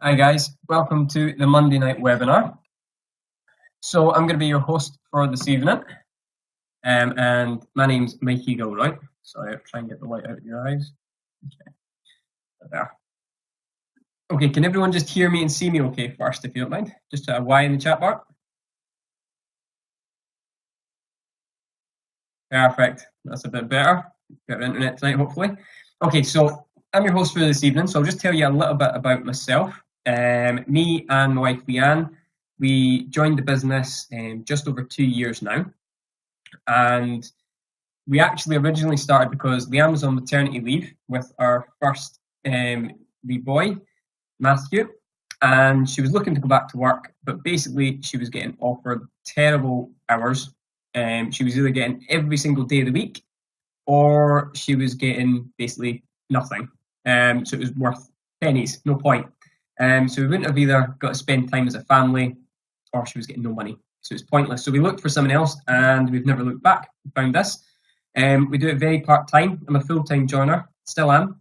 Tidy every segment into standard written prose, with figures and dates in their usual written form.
Hi guys, welcome to the Monday night webinar. So I'm going to be your host for this evening, and my name's Mikey Gilroy. Sorry, I'll try and get the light out of your eyes. Okay, there. Okay, can everyone just hear me and see me okay first, if you don't mind? Just a Y in the chat bar. Perfect, that's a bit better. Better internet tonight, hopefully. Okay, so I'm your host for this evening, so I'll just tell you a little bit about myself. Me and my wife Leanne, we joined the business just over 2 years now, and we actually originally started because Leanne was on maternity leave with our first wee boy, Matthew, and she was looking to go back to work, but basically she was getting offered terrible hours. She was either getting every single day of the week, or she was getting basically nothing. So it was worth pennies, no point. So we wouldn't have either got to spend time as a family, or she was getting no money. So it was pointless. So we looked for someone else, and we've never looked back. We found this. We do it very part-time. I'm a full-time joiner, still am.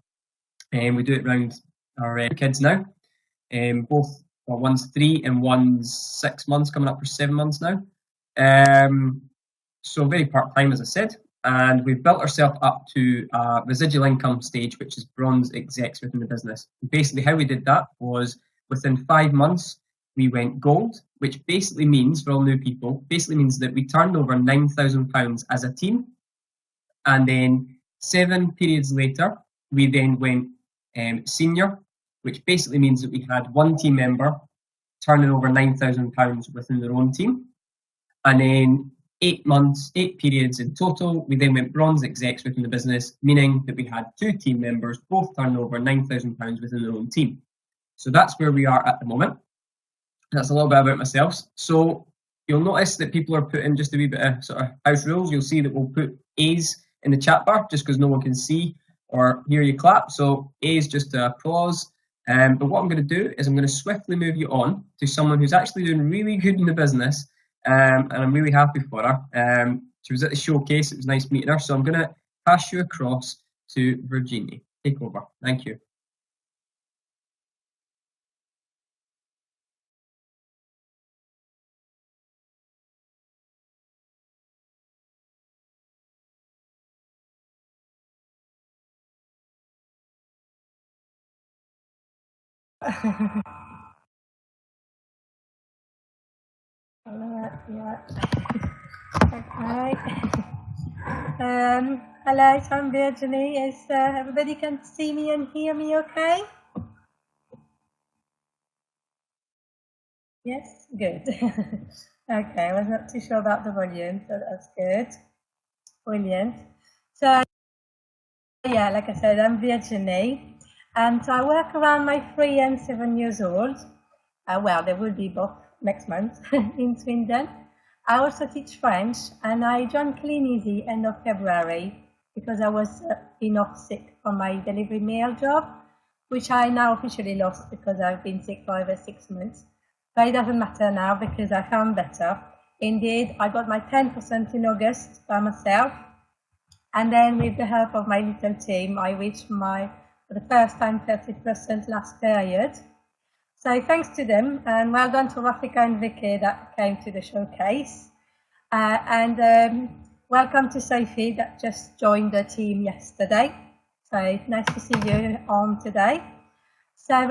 We do it around our kids now. Both, well, one's 3 and one's 6 months, coming up for 7 months now. So very part-time, as I said. And we've built ourselves up to a residual income stage, which is bronze execs within the business. Basically, how we did that was within 5 months, we went gold, which basically means, for all new people, basically means that we turned over £9,000 as a team. And then 7 periods later, we then went senior, which basically means that we had one team member turning over £9,000 within their own team. And then 8 months, 8 periods in total, we then went bronze execs within the business, meaning that we had 2 team members both turning over £9,000 within their own team. So that's where we are at the moment. That's a little bit about myself. So you'll notice that people are putting just a wee bit of sort of house rules. You'll see that we'll put A's in the chat bar just because no one can see or hear you clap. So A is just applause. But what I'm going to do is I'm going to swiftly move you on to someone who's actually doing really good in the business, and I'm really happy for her. She was at the showcase. It was nice meeting her. So I'm going to pass you across to Virginie. Take over. Thank you. Yeah. Okay. Hello, so I'm Virginie. Is everybody can see me and hear me okay? Yes, good. Okay, I was not too sure about the volume, so that's good. Brilliant. So, yeah, like I said, I'm Virginie, and I work around my 3 and 7 years old. Well, they will be both next month in Swindon. I also teach French, and I joined Clean Easy end of February because I was been off sick from my delivery mail job, which I now officially lost because I've been sick for over 6 months. But it doesn't matter now because I found better. Indeed, I got my 10% in August by myself, and then with the help of my little team, I reached for the first time, 30% last period. So thanks to them, and well done to Rafika and Vicky that came to the showcase. And welcome to Sophie that just joined the team yesterday. So nice to see you on today. So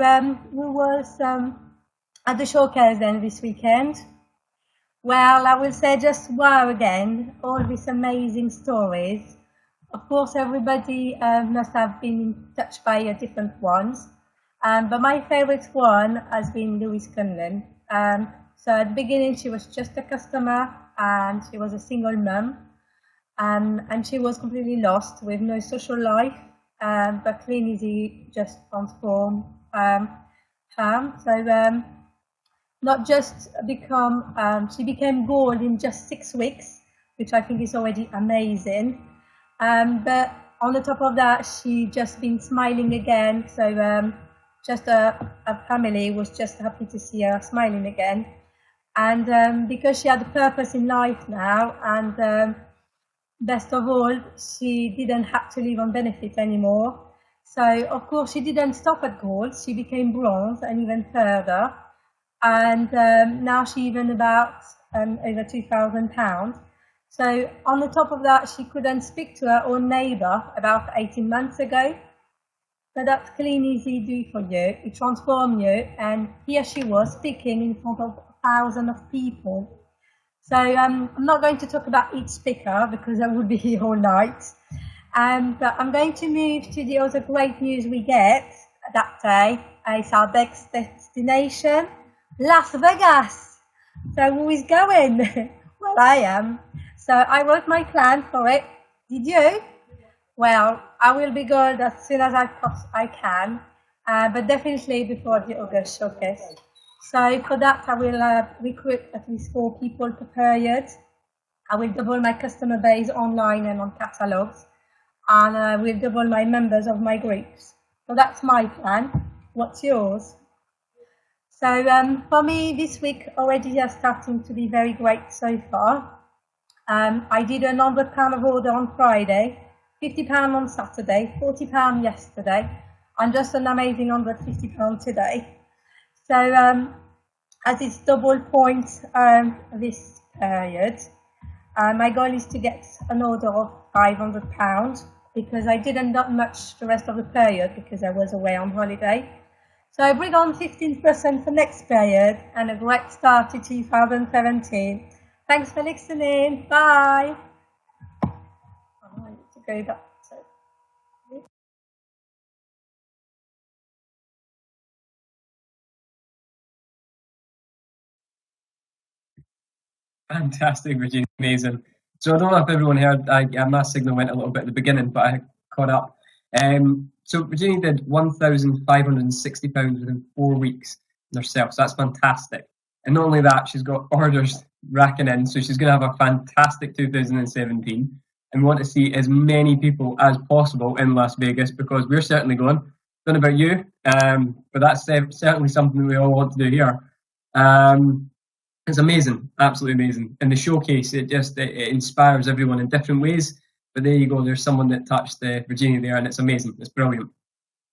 we was at the showcase then this weekend. Well, I will say just wow again, all these amazing stories. Of course, everybody must have been touched by different ones. But my favorite one has been Louise Cunlin. So at the beginning, she was just a customer and she was a single mum. And she was completely lost with no social life. But Clean Easy just transformed her. So not just she became gold in just 6 weeks, which I think is already amazing. But on the top of that, she just been smiling again. So just a family was just happy to see her smiling again. And because she had a purpose in life now, and best of all, she didn't have to live on benefit anymore. So, of course, she didn't stop at gold. She became bronze and even further. And now she even about over £2,000. So, on the top of that, she couldn't speak to her own neighbour about 18 months ago. So that's clean, easy do for you. It transforms you. And here she was speaking in front of thousands of people. So I'm not going to talk about each speaker because I would be here all night. But I'm going to move to the other great news we get that day. It's our next destination, Las Vegas. So who is going? Well, I am. So I wrote my plan for it. Did you? Well, I will be good as soon as I can, but definitely before the August showcase. So for that, I will recruit at least 4 people per period. I will double my customer base online and on catalogs, and I will double my members of my groups. So that's my plan. What's yours? So for me, this week already is starting to be very great so far. I did a £100 of order on Friday, £50 on Saturday, £40 yesterday, and just an amazing £150 today. So as it's double points this period, my goal is to get an order of £500 because I didn't do much the rest of the period because I was away on holiday. So I bring on 15% for next period and a great start to 2017. Thanks for listening. Bye. I need to go back. Fantastic, Virginia. Amazing. So I don't know if everyone heard, my signal went a little bit at the beginning, but I caught up. So Virginia did £1,560 within 4 weeks herself. So that's fantastic. And not only that, she's got orders racking in. So she's going to have a fantastic 2017. And we want to see as many people as possible in Las Vegas because we're certainly going. Don't know about you, but that's certainly something we all want to do here. It's amazing, absolutely amazing. And the showcase, it inspires everyone in different ways. But there you go, there's someone that touched Virginia there, and it's amazing, it's brilliant.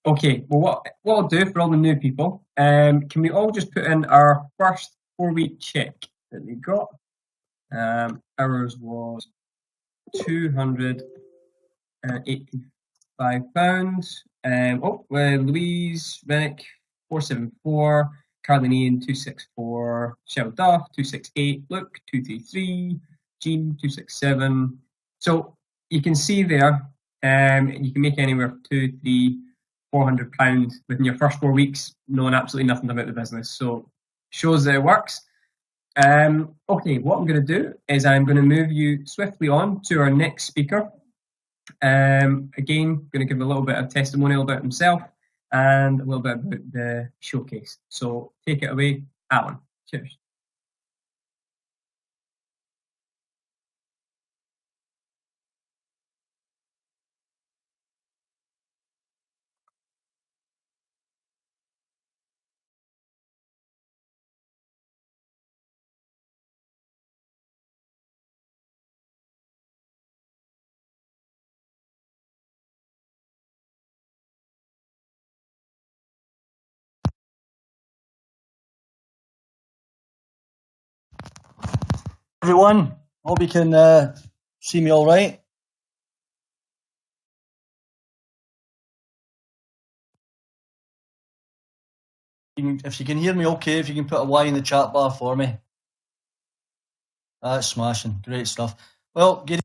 Okay, well, what I'll do for all the new people, can we all just put in our first 4-week check that we got? Ours was £285. Louise Rennick, 474. Carlin Ian, 264. Cheryl Duff, 268. Luke, 233. Jean, 267. So you can see there, you can make anywhere from £200, £300, £400 within your first 4 weeks, knowing absolutely nothing about the business. So shows that it works. Okay, what I'm going to do is I'm going to move you swiftly on to our next speaker. Again, going to give a little bit of testimonial about himself and a little bit about the showcase. So take it away, Alan. Cheers. Everyone, hope you can see me all right. If you can hear me okay, if you can put a Y in the chat bar for me. That's smashing, great stuff. Well, good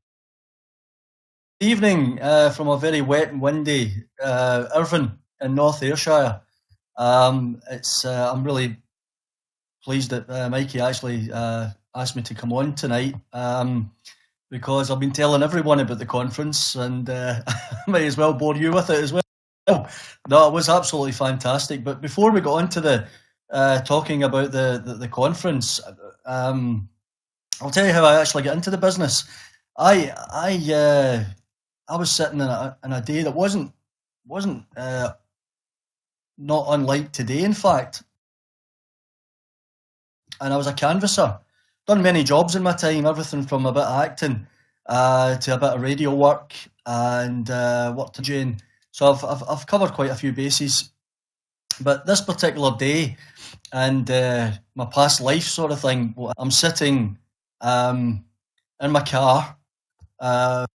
evening from a very wet and windy Irvine in North Ayrshire. I'm really pleased that Mikey actually asked me to come on tonight because I've been telling everyone about the conference and I might as well bore you with it as well. No, it was absolutely fantastic. But before we got on to the talking about the conference, I'll tell you how I actually got into the business. I was sitting in a day that wasn't not unlike today, in fact. And I was a canvasser. Done many jobs in my time, everything from a bit of acting to a bit of radio work, and worked in So I've covered quite a few bases. But this particular day and my past life sort of thing, I'm sitting in my car. I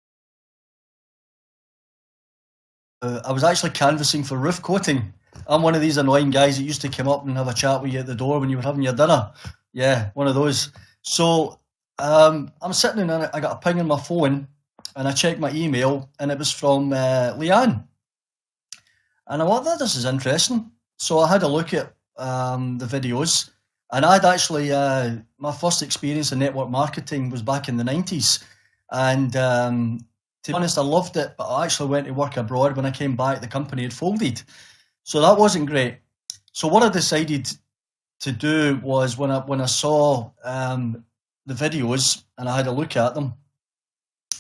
was actually canvassing for roof coating. I'm one of these annoying guys that used to come up and have a chat with you at the door when you were having your dinner. Yeah, one of those. So I'm sitting and I got a ping on my phone and I checked my email and it was from Leanne. And I thought, this is interesting. So I had a look at the videos, and I'd actually, my first experience in network marketing was back in the 90s. And to be honest, I loved it, but I actually went to work abroad. When I came back, the company had folded. So that wasn't great. So what I decided to do was when I saw the videos and I had a look at them,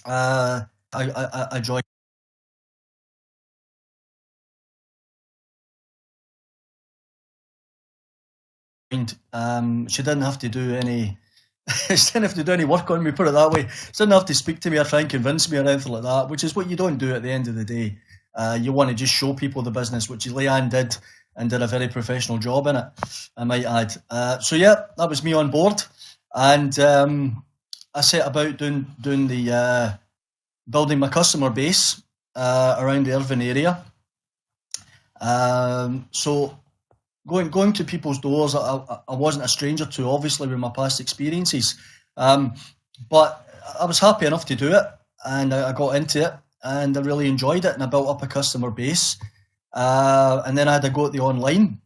I joined. She didn't have to do any she didn't have to do any work on me, put it that way. She didn't have to speak to me or try and convince me or anything like that, which is what you don't do at the end of the day. You want to just show people the business, which Leanne did, and did a very professional job in it, I might add. So yeah, that was me on board, and I set about doing the building my customer base around the Irvine area. So going to people's doors, I wasn't a stranger to, obviously, with my past experiences. But I was happy enough to do it, and I got into it, and I really enjoyed it, and I built up a customer base. And then I had to go at the online.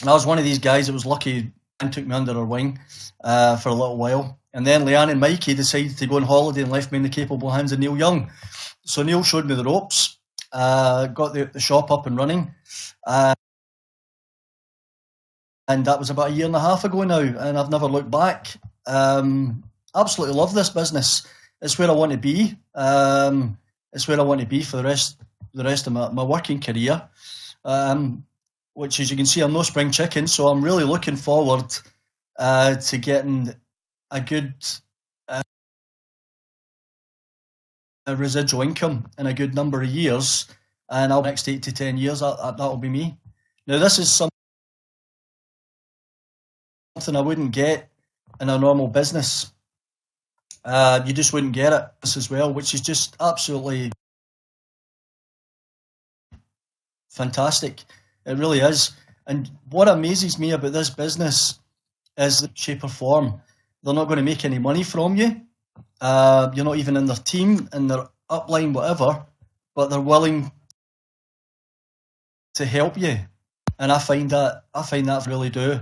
And I was one of these guys that was lucky and took me under her wing for a little while. And then Leanne and Mikey decided to go on holiday and left me in the capable hands of Neil Young. So Neil showed me the ropes, got the shop up and running. And that was about 1.5 years ago now, and I've never looked back. Absolutely love this business. It's where I want to be. It's where I want to be for the rest of my working career. Which, as you can see, I'm no spring chicken, so I'm really looking forward to getting a good residual income in a good number of years. And the next 8 to 10 years, that'll be me. Now, this is something I wouldn't get in a normal business. You just wouldn't get it as well, which is just absolutely fantastic. It really is. And what amazes me about this business is the shape or form. They're not going to make any money from you. You're not even in their team, in their upline, whatever, but they're willing to help you. And I find that really do.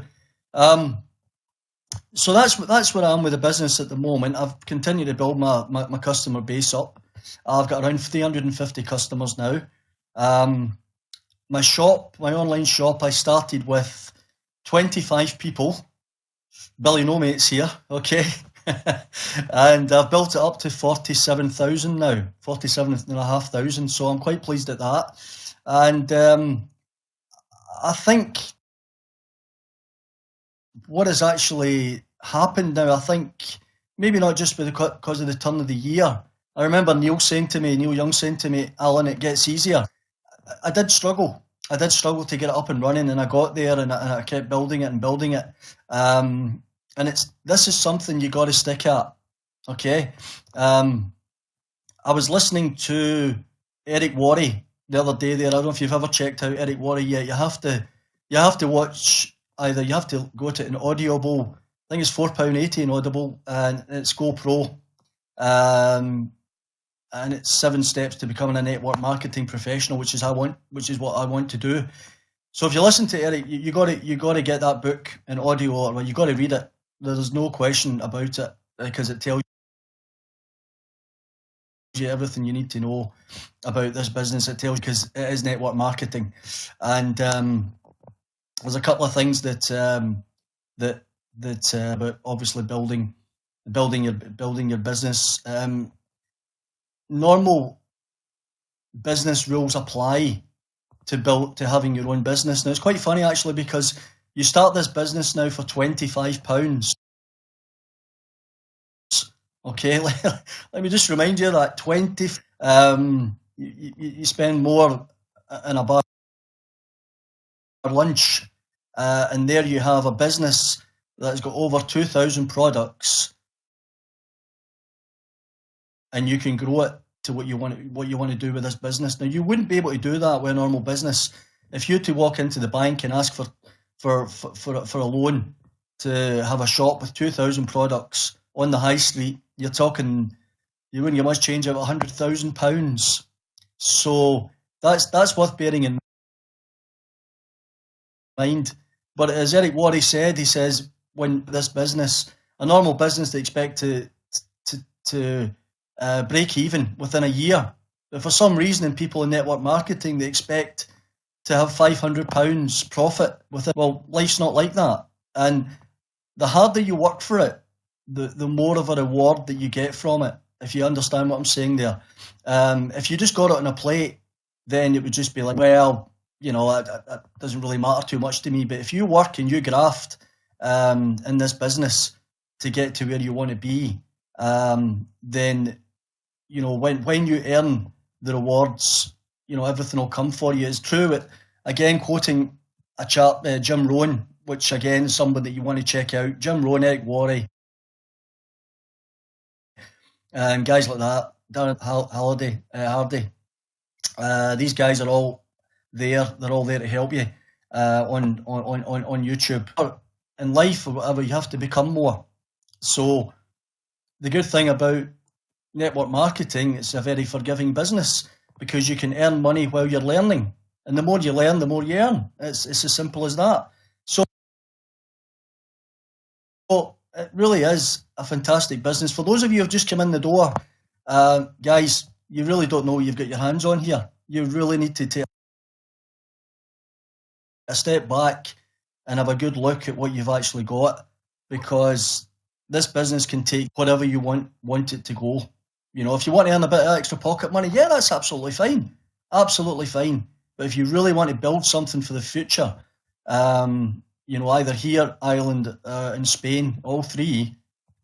So that's where I am with the business at the moment. I've continued to build my customer base up. I've got around 350 customers now. My online shop, I started with 25 people. Billy No Mates here, okay? And I've built it up to 47,000 now, 47,500. So I'm quite pleased at that. And I think what has actually happened now, I think maybe not just because of the turn of the year. I remember Neil Young saying to me, Alan, it gets easier. I did struggle to get it up and running, and I got there and I kept building it. And this is something you got to stick at, okay? I was listening to Eric Worre the other day there. I don't know if you've ever checked out Eric Worre yet. You have to watch. Either you have to go to an Audible. I think it's £4.80 in Audible, and it's GoPro, and it's 7 steps to becoming a network marketing professional, which is what I want to do. So if you listen to Eric, you got to get that book in audio, or you got to read it. There's no question about it, because it tells you everything you need to know about this business. It tells you, because it is network marketing, and there's a couple of things that about obviously building your business. Normal business rules apply to having your own business. Now it's quite funny actually, because you start this business now for £25. Okay, let me just remind you that 20. you spend more in a bar lunch, and there you have a business that's got over 2,000 products, and you can grow it to what you want to do with this business. Now, you wouldn't be able to do that with a normal business. If you were to walk into the bank and ask for a loan to have a shop with 2,000 products on the high street, you're talking, you wouldn't get much change out of £100,000. So that's worth bearing in mind. But as Eric Worre said, he says, when this business, a normal business, they expect to break even within a year. But for some reason, in people in network marketing, they expect to have £500 profit with it. Well, life's not like that. And the harder you work for it, the more of a reward that you get from it, if you understand what I'm saying there. If you just got it on a plate, then it would just be like, well, you know, that doesn't really matter too much to me. But if you work and you graft in this business to get to where you want to be, then, you know, when you earn the rewards, you know, everything will come for you. It's true. But again, quoting a chap, Jim Rohn, which again is somebody that you want to check out. Jim Rohn, Eric Worre, guys like that, Darren Hardy. These guys are all there. They're all there to help you on YouTube. In life or whatever, you have to become more. So the good thing about network marketing, it's a very forgiving business because you can earn money while you're learning. And the more you learn, the more you earn. It's as simple as that. So it really is a fantastic business. For those of you who have just come in the door, guys, you really don't know what you've got your hands on here. You really need to take a step back and have a good look at what you've actually got, because this business can take whatever you want it to go. You know, if you want to earn a bit of extra pocket money, yeah, that's absolutely fine. Absolutely fine. But if you really want to build something for the future, you know, either here, Ireland, and Spain, all three,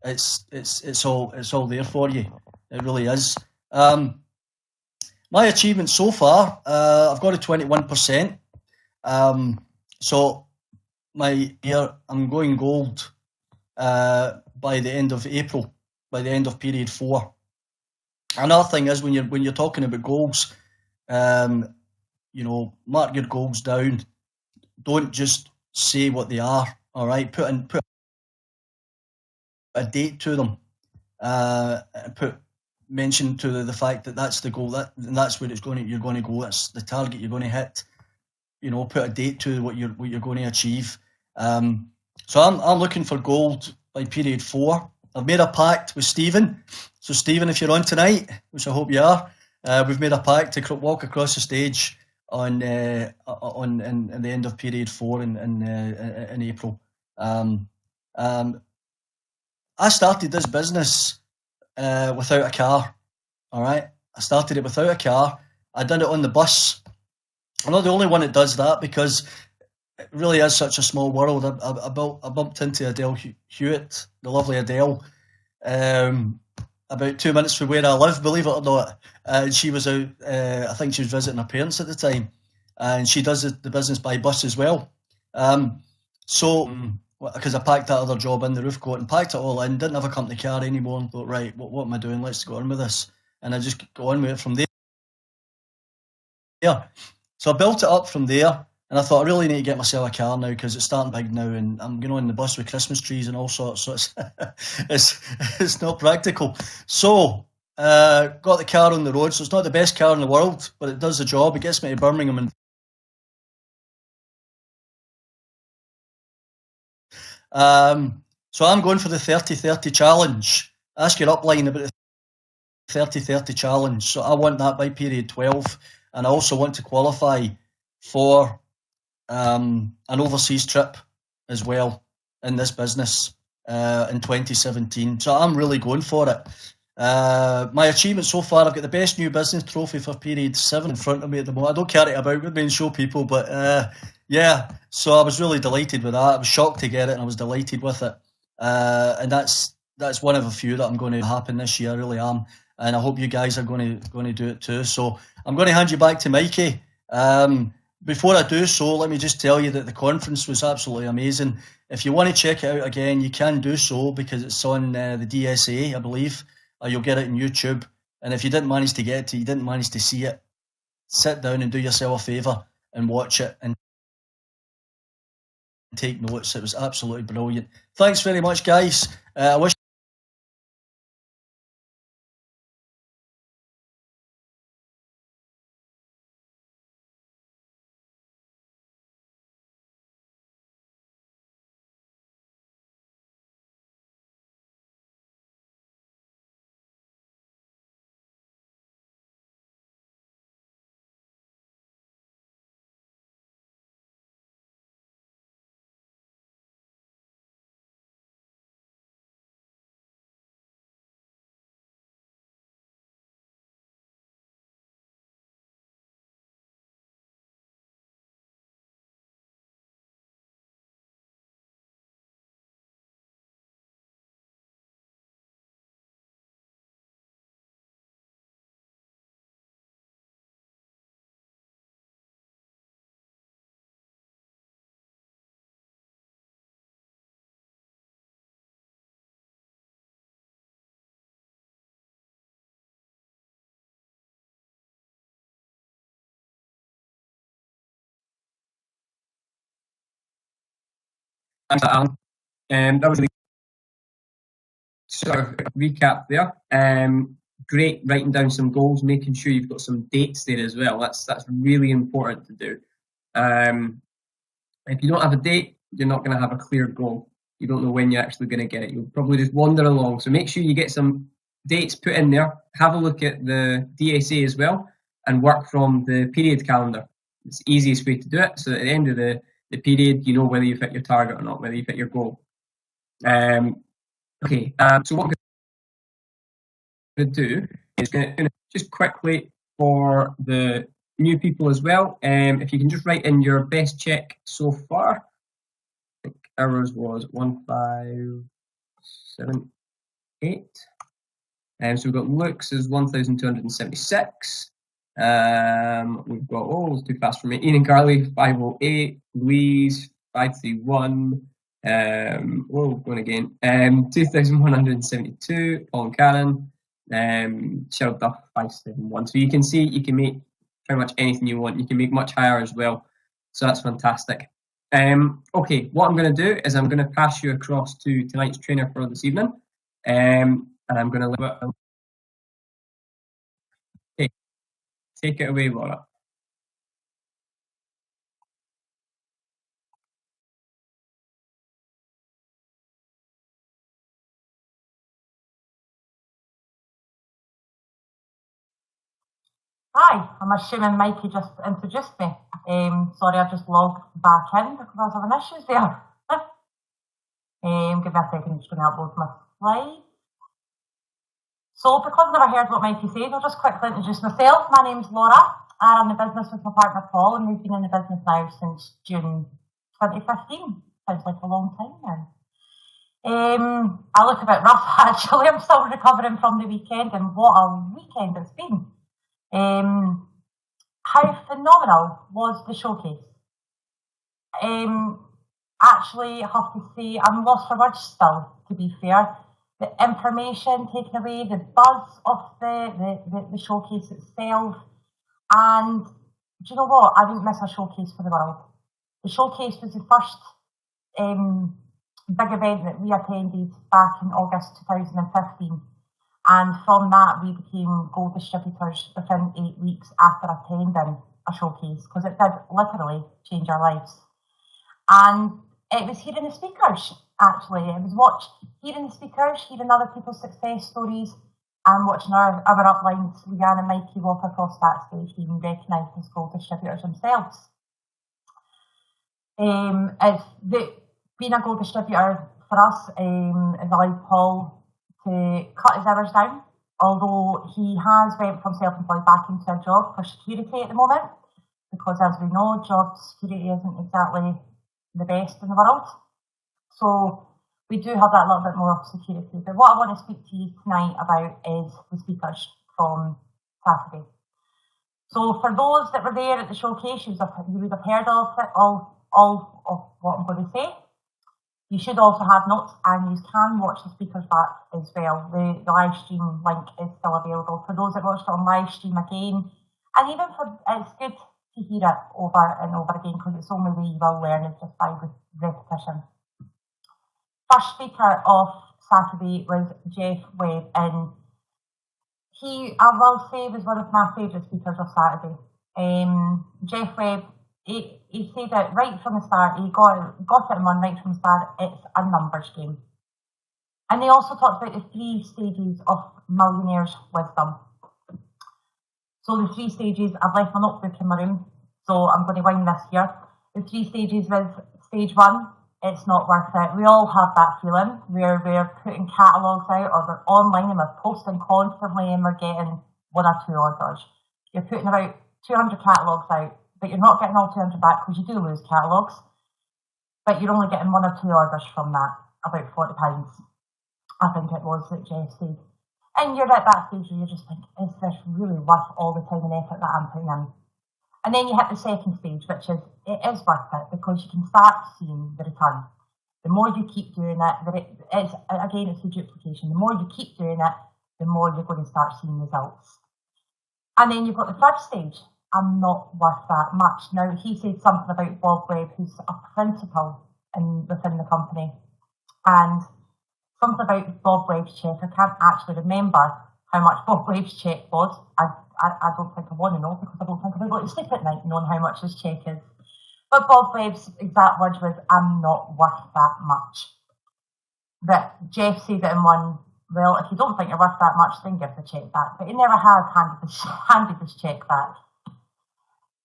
it's all there for you. It really is. My achievements so far, I've got a 21%. So I'm going gold by the end of April, by the end of period 4. Another thing is when you're talking about goals, you know, mark your goals down. Don't just say what they are. All right, put a date to them. Mention to the fact that that's the goal, that's where you're going to go. That's the target you're going to hit. You know, put a date to what you're going to achieve. So I'm looking for gold by period 4. I've made a pact with Stephen. So Stephen, if you're on tonight, which I hope you are, we've made a pact to walk across the stage in the end of period 4 in April. I started this business without a car. All right, I started it without a car. I did it on the bus. I'm not the only one that does that, because it really is such a small world. I bumped into Adele Hewitt, the lovely Adele, about 2 minutes from where I live, believe it or not. And she was out, I think she was visiting her parents at the time, and she does the business by bus as well. Because I packed that other job in the roof coat and packed it all in, didn't have a company car anymore, and thought, right, what am I doing? Let's go on with this. And I just go on with it from there. Yeah. So I built it up from there, and I thought I really need to get myself a car now, because it's starting big now, and I'm going on the bus with Christmas trees and all sorts. So it's not practical. So got the car on the road. So it's not the best car in the world, but it does the job. It gets me to Birmingham. So I'm going for the 30-30 challenge. Ask your upline about the 30-30 challenge. So I want that by period 12. And I also want to qualify for an overseas trip as well in this business in 2017. So I'm really going for it. My achievement so far, I've got the best new business trophy for period 7 in front of me at the moment. I don't carry it about with me and show people, but yeah. So I was really delighted with that. I was shocked to get it, and I was delighted with it. And that's one of a few that I'm going to happen this year. I really am. and I hope you guys are going to do it too. So I'm going to hand you back to Mikey. Before I do so, let me just tell you that the conference was absolutely amazing. If you want to check it out again, you can do so because it's on the DSA, I believe. You'll get it on YouTube. And if you didn't manage to get it, you didn't manage to see it, sit down and do yourself a favour and watch it and take notes. It was absolutely brilliant. Thanks very much, guys. I wish Thanks, Alan. That was a sort of recap there. Great writing down some goals, making sure you've got some dates there as well. That's really important to do. If you don't have a date, you're not going to have a clear goal. You don't know when you're actually going to get it. You'll probably just wander along. So make sure you get some dates put in there. Have a look at the DSA as well and work from the period calendar. It's the easiest way to do it. So at the end of the period, you know whether you've hit your target or not, whether you've hit your goal. Okay, so what I'm going to do is going to just quickly for the new people as well. If you can just write in your best check so far. I think ours was 1578. So we've got Luke's is 1276. We've got, oh, it's too fast for me. Ian and Carly 508. Louise 531. Going again. 2172. Paul and Karen. Cheryl Duff 571. So you can see you can make pretty much anything you want. You can make much higher as well. So that's fantastic. Okay, what I'm going to do is I'm going to pass you across to tonight's trainer for this evening. And I'm going to leave it. Okay, take it away, Laura. Hi, I'm assuming Mikey just introduced me. Sorry, I just logged back in because I was having issues there. Give me a second, I'm just going to upload my slide. So, because I've never heard what Mikey says, I'll just quickly introduce myself. My name's Laura. I run the business with my partner Paul, and we've been in the business now since June 2015. Sounds like a long time now. I look a bit rough actually. I'm still recovering from the weekend, and what a weekend it's been. How phenomenal was the showcase? Actually, I have to say, I'm lost for words still, to be fair. The information taken away, the buzz of the showcase itself, and do you know what? I didn't miss a showcase for the world. The showcase was the first big event that we attended back in August 2015. And from that, we became gold distributors within 8 weeks after attending a showcase, because it did literally change our lives. And it was hearing the speakers, actually. It was hearing the speakers, hearing other people's success stories, and watching our uplines, Leanne and Mikey, walk across that stage being recognised as gold distributors themselves. Being a gold distributor for us has allowed Paul to cut his hours down, although he has went from self-employed back into a job for security at the moment, because as we know, job security isn't exactly the best in the world. So we do have that little bit more security. But what I want to speak to you tonight about is the speakers from Saturday. So for those that were there at the showcase, you would have heard of it, all of what I'm going to say. You should also have notes, and you can watch the speakers back as well. The live stream link is still available for those that watched it on live stream again. And even for, it's good to hear it over and over again, because it's the only way you will learn is just by repetition. First speaker of Saturday was Jeff Webb, and he, I will say, was one of my favourite speakers of Saturday. Jeff Webb, he said it right from the start, he got it in one right from the start, it's a numbers game. And they also talked about the 3 stages of millionaires' wisdom. So the 3 stages, I've left my notebook in my room, so I'm going to wind this here. The 3 stages is stage 1, it's not worth it. We all have that feeling where we're putting catalogues out, or we're online and we're posting constantly and we're getting 1 or 2 orders. You're putting about 200 catalogues out, but you're not getting all 200 back, because you do lose catalogues, but you're only getting 1 or 2 orders from that, about £40, I think it was that Jeff said. And you're at that stage where you're just like, is this really worth all the time and effort that I'm putting in? And then you hit the second stage, which is, it is worth it, because you can start seeing the return. The more you keep doing it, it's the duplication. The more you keep doing it, the more you're going to start seeing results. And then you've got the third stage, I'm not worth that much. Now, he said something about Bob Webb, who's a principal within the company. And something about Bob Webb's check, I can't actually remember how much Bob Webb's check was. I don't think I want to know, because I don't think I'll be able to sleep at night knowing how much his check is. But Bob Webb's exact words was, I'm not worth that much. But Jeff said it in one, well, if you don't think you're worth that much, then give the check back. But he never has handed his check back.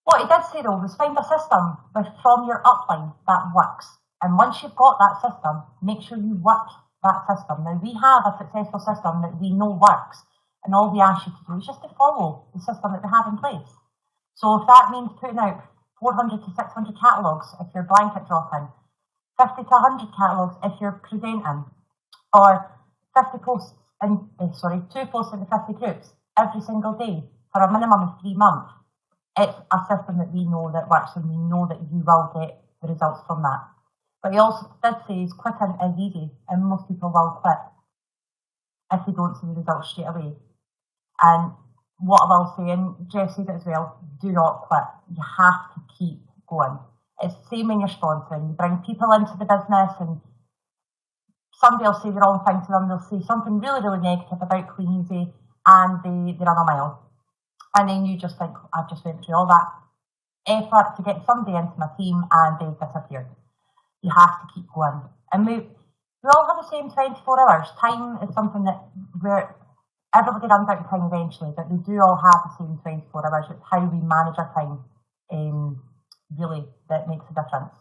What he did say though was, find a system from your upline that works. And once you've got that system, make sure you work that system. Now, we have a successful system that we know works, and all we ask you to do is just to follow the system that we have in place. So if that means putting out 400 to 600 catalogues if you're blanket dropping, 50 to 100 catalogues if you're presenting, or 2 posts into 50 groups every single day for a minimum of 3 months, it's a system that we know that works, and we know that you will get the results from that. But he also did say quitting is easy, and most people will quit if they don't see the results straight away. And what I will say, and Jeff said it as well, do not quit. You have to keep going. It's the same when you're sponsoring. You bring people into the business, and somebody will say the wrong thing to them. They'll say something really, really negative about Clean Easy, and they run a mile. And then you just think, I've just went through all that effort to get somebody into my team, and they've disappeared. You have to keep going. And we all have the same 24 hours. Time is something that everybody runs out of time eventually, but we do all have the same 24 hours. It's how we manage our time, really, that makes a difference.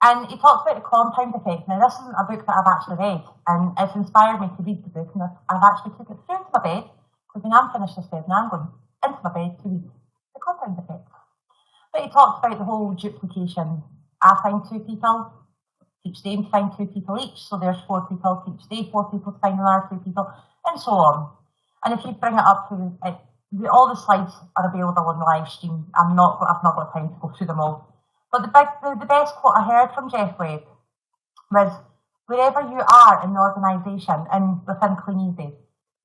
And he talks about the compound effect. Now, this isn't a book that I've actually read, and it's inspired me to read the book, and I've actually took it through to my bed, because when I'm finished this bed, now I'm going into my bed to read the compound effect. But he talks about the whole duplication. I find 2 people, teach them to find 2 people each, so there's 4 people, teach they 4 people to find another 2 people, and so on. And if you bring it up to all the slides are available on the live stream. I've not got time to go through them all. But the best quote I heard from Jeff Webb was, wherever you are in the organisation and within Clean Easy,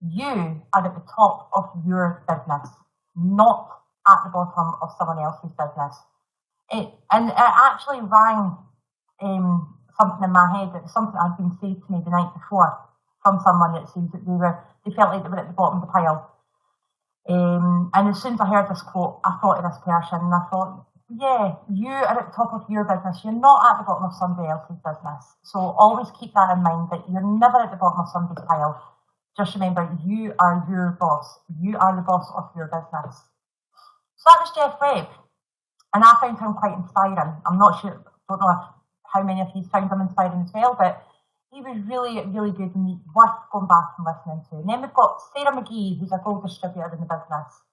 you are at the top of your business, not at the bottom of someone else's business. It actually rang something in my head. It was something that had been said to me the night before from someone that said that they felt like they were at the bottom of the pile. And as soon as I heard this quote, I thought of this person, and I thought, yeah, you are at the top of your business. You're not at the bottom of somebody else's business. So always keep that in mind, that you're never at the bottom of somebody's pile. Just remember, you are your boss. You are the boss of your business. So that was Jeff Webb, and I found him quite inspiring. I'm not sure, don't know how many of you found him inspiring as well, but he was really, really good and worth going back and listening to. And then we've got Sarah McGee, who's a gold distributor in the business.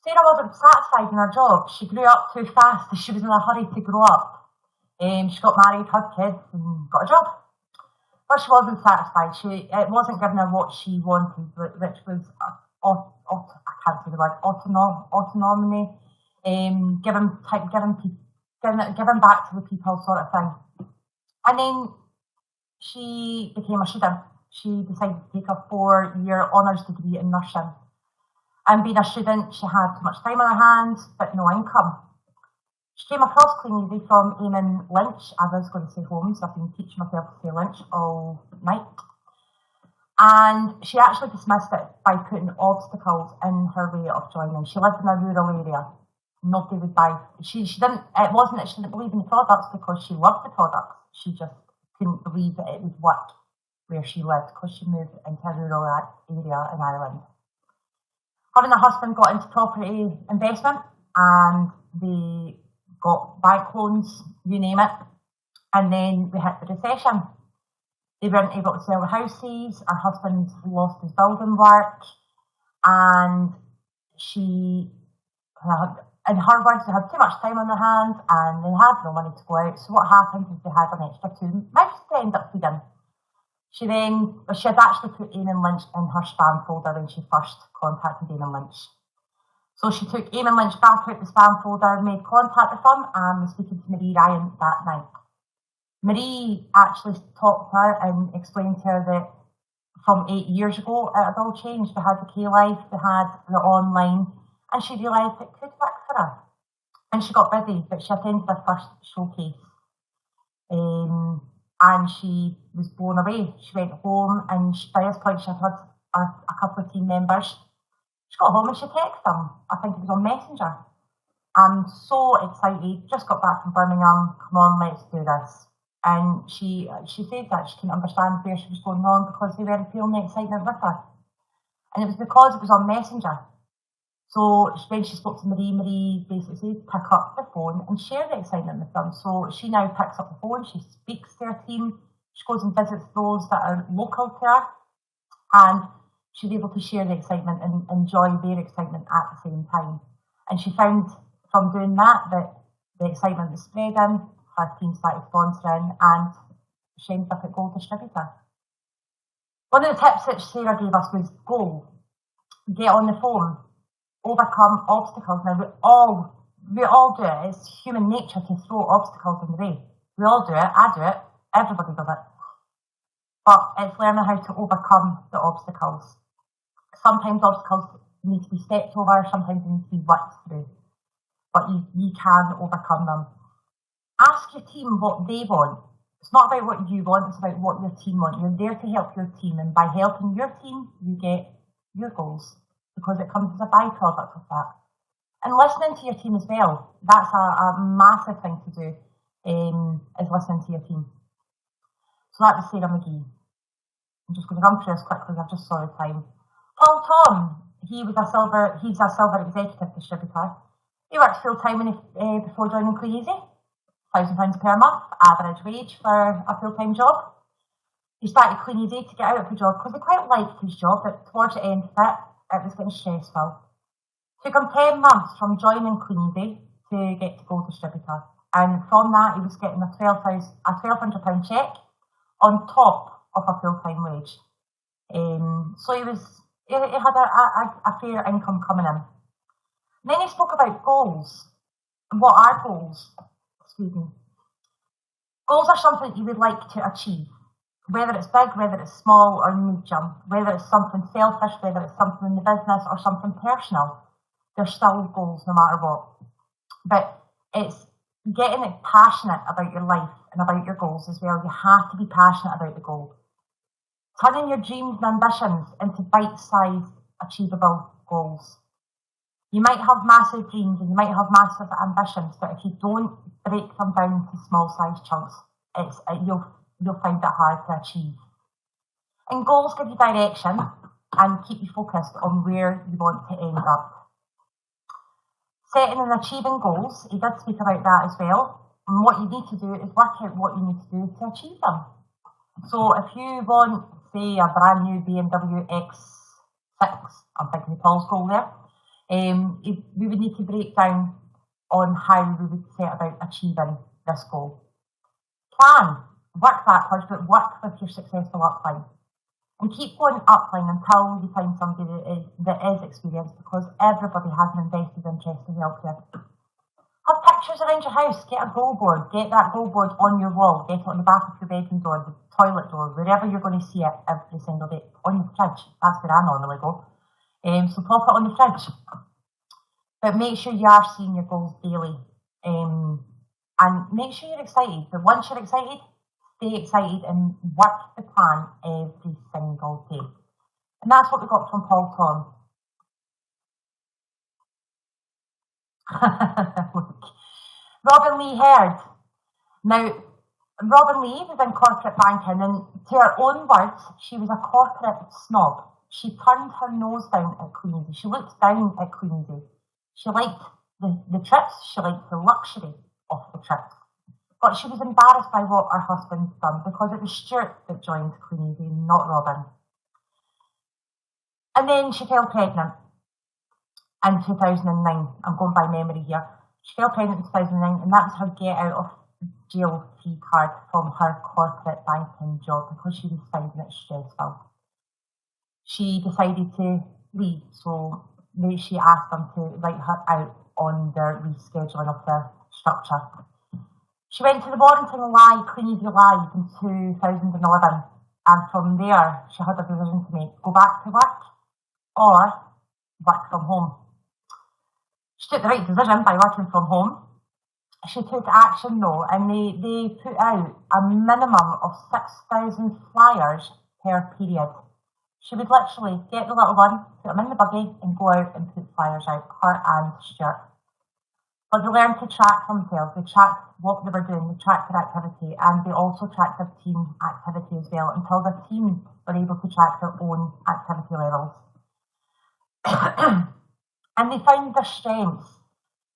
Sarah wasn't satisfied in her job. She grew up too fast. She was in a hurry to grow up. She got married, had kids, and got a job. but she wasn't satisfied. It wasn't giving her what she wanted, which was I can't say the word autonomy, giving back to the people sort of thing. And then she became a student. She decided to take a 4-year honours degree in nursing. And being a student, she had too much time on her hands, but no income. She came across Clean Easy from Eamon Lynch. I was going to say Holmes, I've been teaching myself to say Lynch all night. And she actually dismissed it by putting obstacles in her way of joining. She lived in a rural area. Nobody would buy. She didn't. It wasn't that she didn't believe in the products because she loved the products. She just couldn't believe that it would work where she lived because she moved into a rural area in Ireland. Her and her husband got into property investment and they got bank loans, you name it. And then we hit the recession. They weren't able to sell the houses. Her husband lost his building work, and in her words, they had too much time on their hands and they had no money to go out. So what happened is they had an extra 2 mouths to end up feeding. She had actually put Eamon Lynch in her spam folder when she first contacted Eamon Lynch. So she took Eamon Lynch back out the spam folder, made contact with him, and was speaking to Marie Ryan that night. Marie actually talked to her and explained to her that from 8 years ago, it had all changed. They had the K-Life, they had the online, and she realised it could work for her. And she got busy, but she attended her first showcase. And she was blown away. She went home, and by this point, she had a couple of team members. She got home and she texted them. I think it was on Messenger. I'm so excited. Just got back from Birmingham. Come on, let's do this. And she said that she couldn't understand where she was going wrong because they weren't feeling the excitement with her. And it was because it was on Messenger. So when she spoke to Marie basically said, pick up the phone and share the excitement with them. So she now picks up the phone, she speaks to her team, she goes and visits those that are local to her, and she's able to share the excitement and enjoy their excitement at the same time. And she found from doing that the excitement was spreading, her team started sponsoring, and she ended up at Gold Distributor. One of the tips that Sarah gave us was goal. Get on the phone. Overcome obstacles. Now we all do it. It's human nature to throw obstacles in the way. We all do it. I do it. Everybody does it. But it's learning how to overcome the obstacles. Sometimes obstacles need to be stepped over. Sometimes they need to be worked through. But you can overcome them. Ask your team what they want. It's not about what you want. It's about what your team want. You're there to help your team, and by helping your team, you get your goals, because it comes as a byproduct of that. And listening to your team as well. That's a massive thing to do, is listening to your team. So that was Sarah McGee. I'm just going to run through this quickly, I've just saw the time. Paul Tom, he's a silver executive distributor. He works full time before joining Clean Easy. £1,000 per month, average wage for a full-time job. He started Clean Easy to get out of the job because he quite liked his job, but towards the end of it was getting stressful. Took him 10 months from joining Clean Easy to get to Gold Distributor. And from that, he was getting a £1,200 cheque on top of a full-time wage. So he had a fair income coming in. And then he spoke about goals. And what are goals? Excuse me. Goals are something you would like to achieve, whether it's big, whether it's small or medium, whether it's something selfish, whether it's something in the business or something personal. They're still goals no matter what. But it's getting passionate about your life and about your goals as well. You have to be passionate about the goal. Turning your dreams and ambitions into bite-sized, achievable goals. You might have massive dreams and you might have massive ambitions, but if you don't break them down to small-sized chunks, you'll find it hard to achieve. And goals give you direction and keep you focused on where you want to end up. Setting and achieving goals, he did speak about that as well. And what you need to do is work out what you need to do to achieve them. So if you want, say, a brand new BMW X6, I'm thinking of Paul's goal there, we would need to break down on how we would set about achieving this goal. Plan. work backwards, but work with your successful upline. And keep going upline until you find somebody that is experienced, because everybody has an invested interest to help you. Have pictures around your house, get a goal board, get that goal board on your wall, get it on the back of your bedroom door, the toilet door, wherever you're going to see it every single day. On your fridge, that's where I normally go. So pop it on the fridge. But make sure you are seeing your goals daily. And make sure you're excited. But once you're excited, stay excited and work the plan every single day. And that's what we got from Paul Tom. Robin Lee Heard. Now, Robin Lee was in corporate banking, and to her own words, she was a corporate snob. She turned her nose down at Queensy. She looked down at Queensy. She liked the trips, she liked the luxury of the trips. But she was embarrassed by what her husband's done, because it was Stuart that joined Queensy, not Robin. And then she fell pregnant in 2009. I'm going by memory here. She fell pregnant in 2009, and that was her get out of jail free card from her corporate banking job, because she was finding it stressful. She decided to leave, so she asked them to write her out on the rescheduling of the structure. She went to the Warrington Live, Queensy Live in 2011, and from there she had a decision to make: go back to work or work from home. She took the right decision by working from home. She took action though, and they put out a minimum of 6,000 flyers per period. She would literally get the little one, put them in the buggy, and go out and put flyers out, her and Stuart. But they learned to track themselves. They tracked what they were doing, they tracked their activity, and they also tracked their team activity as well, until the team were able to track their own activity levels. And they found their strengths.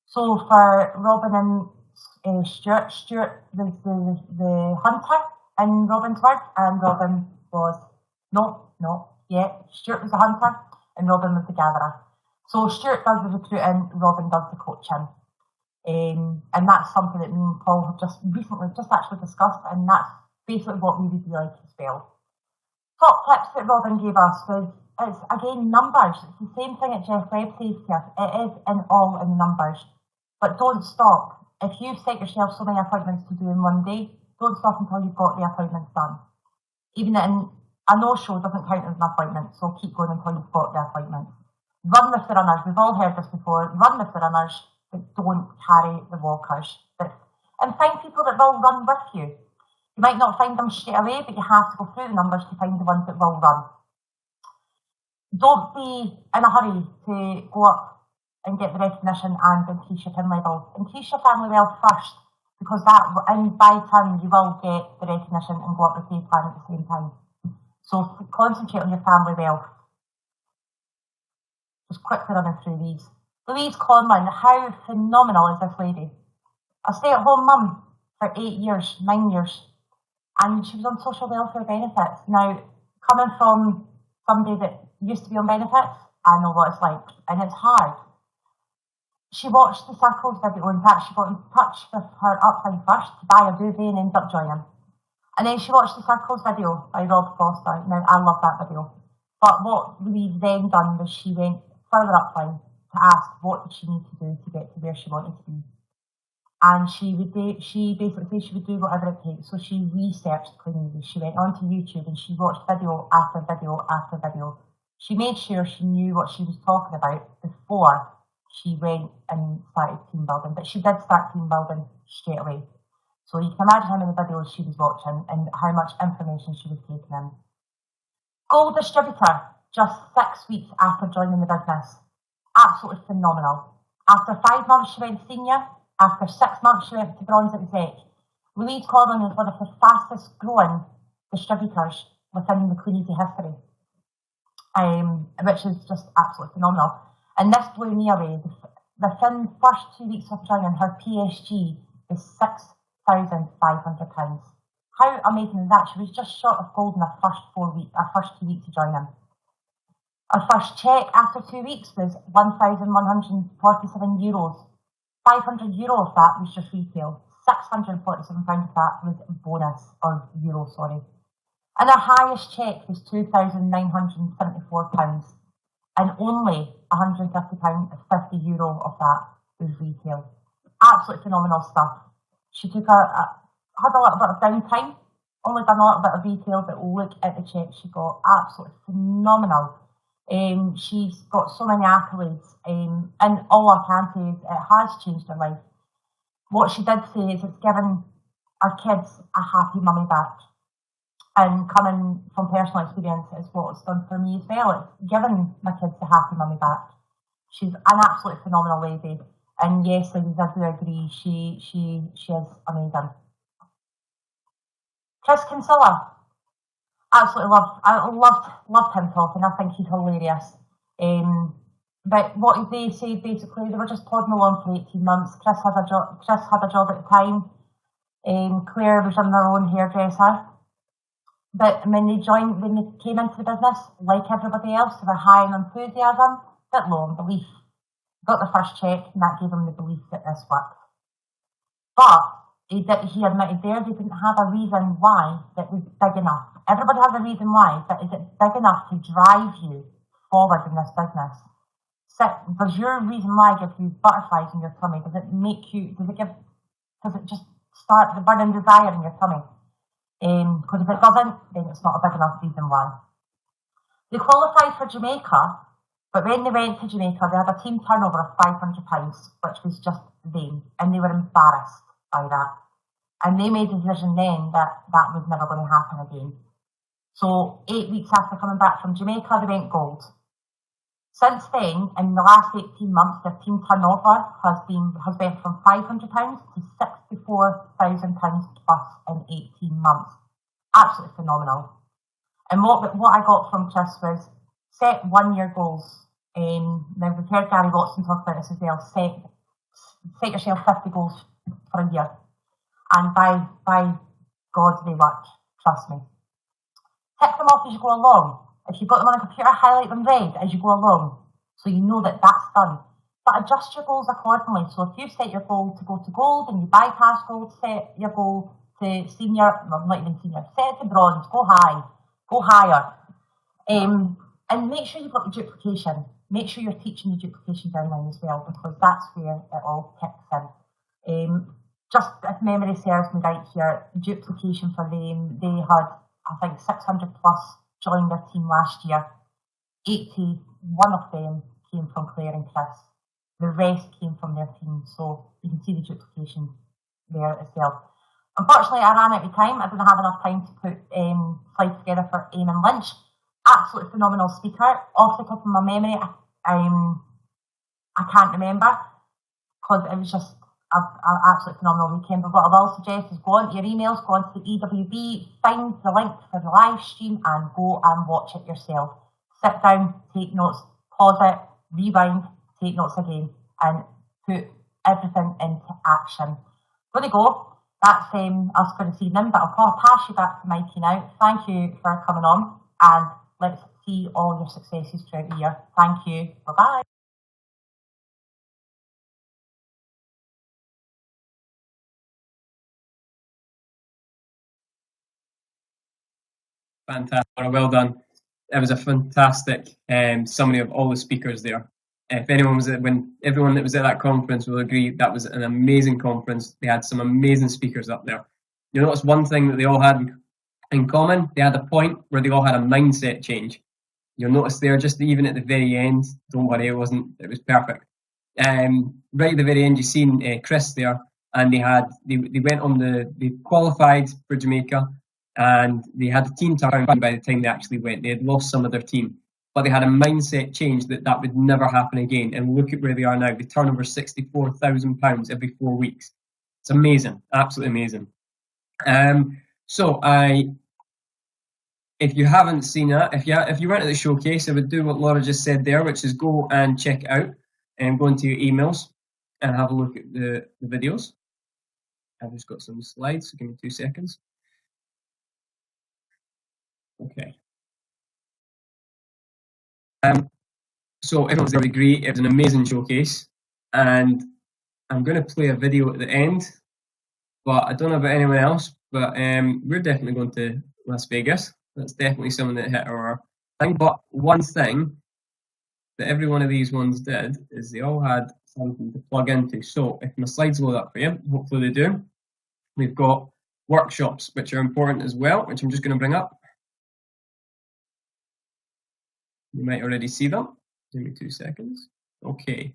So for Robin and Stuart was the hunter in Robin's work, and Robin was, Stuart was the hunter and Robin was the gatherer. So Stuart does the recruiting, Robin does the coaching. And that's something that me and Paul have just recently actually discussed, and that's basically what we would be like as well. Top tips that Robin gave us was, it's again numbers. It's the same thing that Jeff Webb says here. It is all in numbers. But don't stop. If you've set yourself so many appointments to do in one day, don't stop until you've got the appointments done. Even in a no-show doesn't count as an appointment, so keep going until you've got the appointment. Run with the runners. We've all heard this before. Run with the runners, but don't carry the walkers. And find people that will run with you. You might not find them straight away, but you have to go through the numbers to find the ones that will run. Don't be in a hurry to go up and get the recognition and increase your PIN level. Increase your family wealth first, because by turn you will get the recognition and go up the pay plan at the same time. So concentrate on your family wealth. Just quickly running through these. Louise Conlon, how phenomenal is this lady? A stay-at-home mum for 9 years, and she was on social welfare benefits. Now, coming from somebody that used to be on benefits, I know what it's like, and it's hard. She watched the Circles video. In fact, she got in touch with her upline first to buy a duvet and ended up joining. And then she watched the Circles video by Rob Foster. Now, I love that video. But what Louise then done was she went further upline to ask what did she need to do to get to where she wanted to be. And she basically said she would do whatever it takes. So she researched Queensy. She went onto YouTube and she watched video after video after video. She made sure she knew what she was talking about before she went and started team building. But she did start team building straight away. So you can imagine how many videos she was watching and how much information she was taking in. Gold distributor, just 6 weeks after joining the business. Absolutely phenomenal. After 5 months, she went senior. After 6 months, she went to bronze exec. Louise Conlon is one of the fastest growing distributors within the Queensy history, which is just absolutely phenomenal. And this blew me away. Within the first 2 weeks of joining, her PSG is £6,500. How amazing is that? She was just short of gold in her first 2 weeks of joining. Our first check after 2 weeks was €1,147. €500 of that was just retail. £647 of that was bonus, or euro, sorry. And our highest cheque was £2,974, and only £150, €50 of that was retail. Absolutely phenomenal stuff. She took had a little bit of downtime, only done a little bit of retail, but look at the cheque she got. Absolutely phenomenal. She's got so many accolades, and all I can say is it has changed her life. What she did say is it's given our kids a happy mummy back. And coming from personal experience is what it's done for me as well. It's given my kids a happy mummy back. She's an absolutely phenomenal lady. And yes, ladies, I do agree, she is amazing. Chris Kinsella. Absolutely loved him talking. I think he's hilarious. But what they say, basically, they were just plodding along for 18 months. Chris had a job at the time. Claire was in their own hairdresser. But when they came into the business, like everybody else, they were high on enthusiasm, but low on belief. Got the first cheque, and that gave them the belief that this worked. But he admitted there they didn't have a reason why that was big enough. Everybody has a reason why, but is it big enough to drive you forward in this business? Does your reason why give you butterflies in your tummy? Does it just start the burning desire in your tummy? Because if it doesn't, then it's not a big enough reason why. They qualified for Jamaica, but when they went to Jamaica, they had a team turnover of £500, which was just them, and they were embarrassed by that. And they made the decision then that that was never going to happen again. So 8 weeks after coming back from Jamaica, they went gold. Since then, in the last 18 months, their team turnover has went from £500 to £64,000 plus in 18 months. Absolutely phenomenal. And what I got from Chris was set 1 year goals. Now we've heard Gary Watson talk about this as well. Set yourself 50 goals for a year, and by God they work. Trust me. Tick them off as you go along. If you've got them on a computer, highlight them red as you go along, so you know that that's done. But adjust your goals accordingly. So if you set your goal to go to gold and you bypass gold, set your goal to senior, well, not even senior, set it to bronze, go high, go higher. And make sure you've got the duplication. Make sure you're teaching the duplication downline as well, because that's where it all kicks in. Just if memory serves me right here, duplication for them, they had, I think, 600 plus joined their team last year. 81 of them came from Claire and Chris. The rest came from their team, so you can see the duplication there as well. Unfortunately, I ran out of time. I didn't have enough time to put slides together for Eamon Lynch. Absolutely phenomenal speaker. Off the top of my memory, I can't remember, because it was just an absolutely phenomenal weekend. But what I will suggest is go onto your emails, go onto the EWB, find the link for the live stream and go and watch it yourself. Sit down, take notes, pause it, rewind, take notes again, and put everything into action. There you go. That's us for this evening, but I'll pass you back to Mikey now. Thank you for coming on, and let's see all your successes throughout the year. Thank you. Bye-bye. Fantastic. Well done. It was a fantastic summary of all the speakers there. If everyone that was at that conference will agree, that was an amazing conference. They had some amazing speakers up there. You notice one thing that they all had in common? They had a point where they all had a mindset change. You'll notice there, just even at the very end, don't worry, it was perfect. Right at the very end, you've seen Chris there, and they went on they qualified for Jamaica, and they had a team turn by the time they actually went. They had lost some of their team, but they had a mindset change that would never happen again. And look at where they are now. They turn over £64,000 every 4 weeks. It's amazing, absolutely amazing. If you haven't seen it, if you weren't at the showcase, I would do what Laura just said there, which is go and check it out and go into your emails and have a look at the videos. I've just got some slides, so give me 2 seconds. Okay. So everyone's going to agree it was an amazing showcase, and I'm going to play a video at the end. but I don't know about anyone else. But we're definitely going to Las Vegas. That's definitely something that hit our thing. But one thing that every one of these ones did is they all had something to plug into. So if my slides load up for you, hopefully they do, we've got workshops, which are important as well, which I'm just going to bring up. You might already see them. Give me 2 seconds. Okay.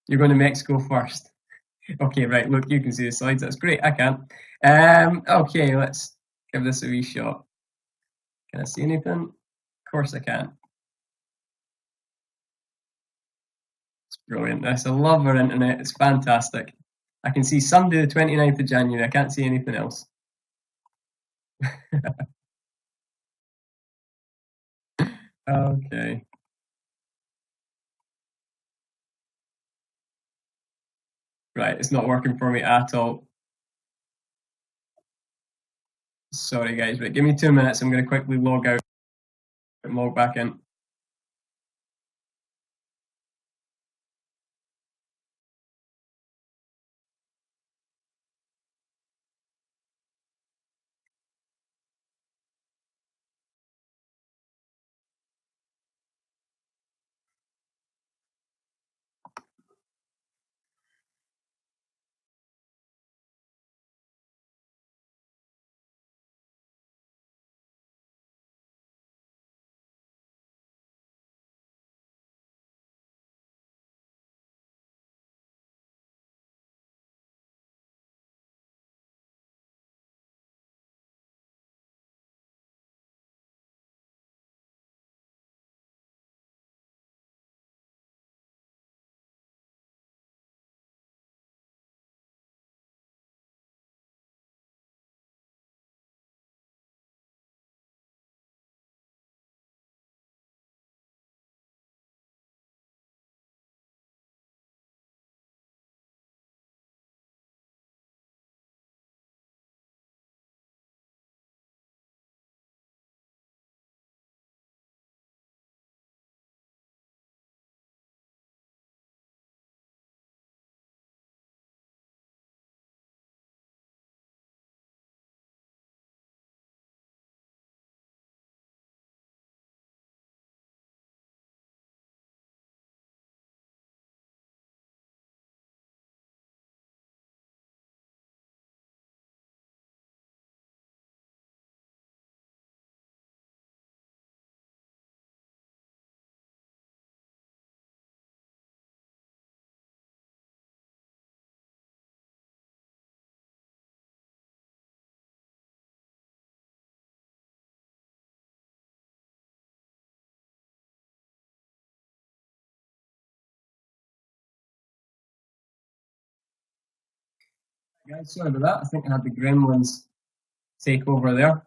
You're going to Mexico first. Okay, right. Look, you can see the slides. That's great. I can't. Okay, let's give this a wee shot. Can I see anything? Of course I can. It's brilliant. I love our internet. It's fantastic. I can see Sunday the 29th of January. I can't see anything else. Okay. Right, it's not working for me at all. Sorry guys, but give me 2 minutes. I'm going to quickly log out and log back in. Guys, sorry about that. I think I had the gremlins take over there.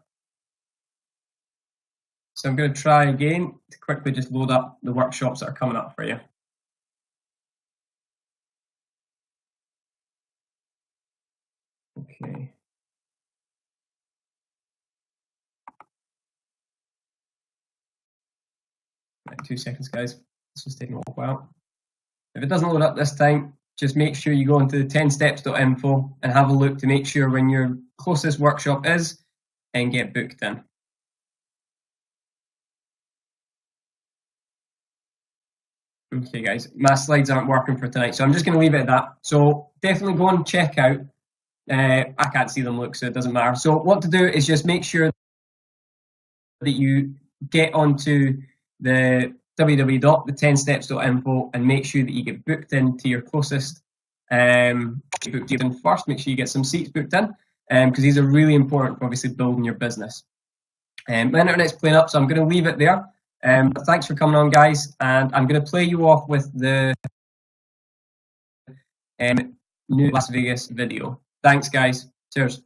So I'm going to try again to quickly just load up the workshops that are coming up for you. Okay. Right, 2 seconds, guys. It's just taking a little while. If it doesn't load up this time, just make sure you go into 10steps.info and have a look to make sure when your closest workshop is and get booked in. Okay guys, my slides aren't working for tonight, so I'm just going to leave it at that. So definitely go and check out. I can't see them, look, so it doesn't matter. So what to do is just make sure that you get onto the www.the10steps.info and make sure that you get booked into your closest. Booked in first, make sure you get some seats booked in, because these are really important for obviously building your business. My internet's playing up, so I'm going to leave it there. But thanks for coming on, guys, and I'm going to play you off with the new Las Vegas video. Thanks, guys. Cheers.